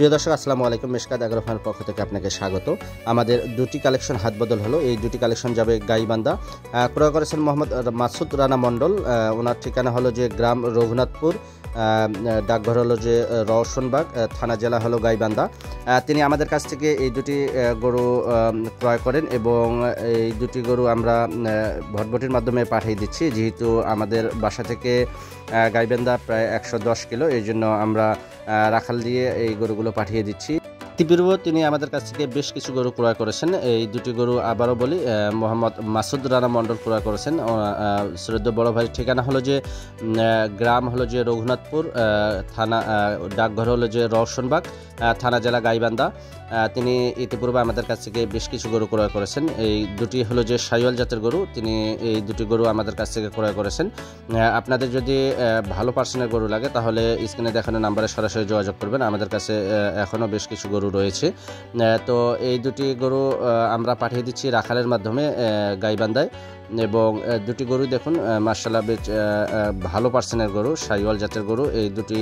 প্রিয় দর্শক আসসালামু আলাইকুম। মিশকাত এগ্রো ফার্মের পক্ষ থেকে আপনাকে স্বাগত। আমাদের দুটি কালেকশন হাত বদল হলো। এই দুটি কালেকশন যাবে গাইবান্ধা। ক্রয় করেছেন মোহাম্মদ মাসুদ রানা মণ্ডল। ওনার ঠিকানা হলো যে গ্রাম রঘুনাথপুর, ডাকঘর হলো যে রওশনবাগ, থানা জেলা হলো গাইবান্ধা। তিনি আমাদের কাছ থেকে এই দুটি গরু ক্রয় করেন এবং এই দুটি গরু আমরা ভটভটির মাধ্যমে পাঠিয়ে দিচ্ছি। যেহেতু আমাদের বাসা থেকে গাইবান্ধা প্রায় 110 কিলো, এই জন্য আমরা রাখাল দিয়ে এই গরুগুলো পাঠিয়ে দিচ্ছি। ইতিপূর্বে তিনি আমাদের কাছ থেকে বেশ কিছু গরু ক্রয় করেছেন। এই দুটি গরু আবারও বলি, মোহাম্মদ মাসুদ রানা মণ্ডল ক্রয় করেছেন। শ্রদ্ধেয় বড় ভাইয়ের ঠিকানা হলো যে গ্রাম হলো যে রঘুনাথপুর, থানা ডাকঘর হলো যে রওশনবাগ, থানা জেলা গাইবান্ধা। তিনি ইতিপূর্বে আমাদের কাছ থেকে বেশ কিছু গরু ক্রয় করেছেন। এই দুটি হলো যে শাহিওয়াল জাতের গরু। তিনি এই দুটি গরু আমাদের কাছ থেকে ক্রয় করেছেন। আপনাদের যদি ভালো পার্সেন্টের গরু লাগে তাহলে স্ক্রিনে দেখানো নাম্বারে সরাসরি যোগাযোগ করবেন। আমাদের কাছে এখনও বেশ কিছু গরু রয়েছে। তো এই দুটি গরু আমরা পাঠিয়ে দিচ্ছি রাখালের মাধ্যমে গাইবান্ধায়। এবং দুটি গরু দেখুন মার্শাল্লাহ বেশ ভালো পার্সেন্টের গরু, শাহিওয়াল জাতের গরু। এই দুটি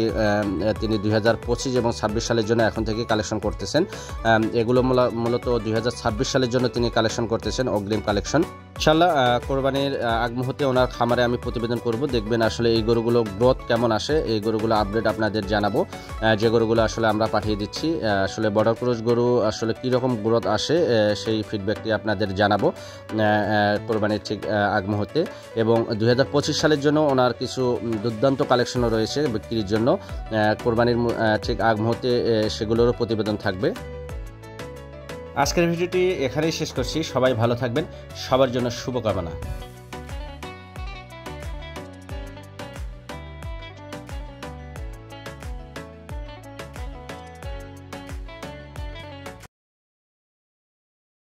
তিনি 2025 এবং 26 সালের জন্য এখন থেকে কালেকশন করতেছেন। এগুলো মূলত 2026 সালের জন্য তিনি কালেকশন করতেছেন, অগ্রিম কালেকশন। ইনশাল্লাহ কোরবানির আগ মুহূর্তে ওনার খামারে আমি প্রতিবেদন করব, দেখবেন আসলে এই গরুগুলো গ্রোথ কেমন আসে। এই গরুগুলো আপডেট আপনাদের জানাবো। যে গরুগুলো আসলে আমরা পাঠিয়ে দিচ্ছি, আসলে বর্ডার ক্রস গরু আসলে কীরকম গ্রোথ আসে সেই ফিডব্যাকটি আপনাদের জানাবো কোরবানির ঠিক আগ মুহূর্তে। এবং 2025 সালের জন্য ওনার কিছু দুর্দান্ত কালেকশনও রয়েছে বিক্রির জন্য। কোরবানির ঠিক আগ মুহূর্তে সেগুলোরও প্রতিবেদন থাকবে। আজকের ভিডিওটি এখানেই শেষ করছি। সবাই ভালো থাকবেন, সবার জন্য শুভকামনা।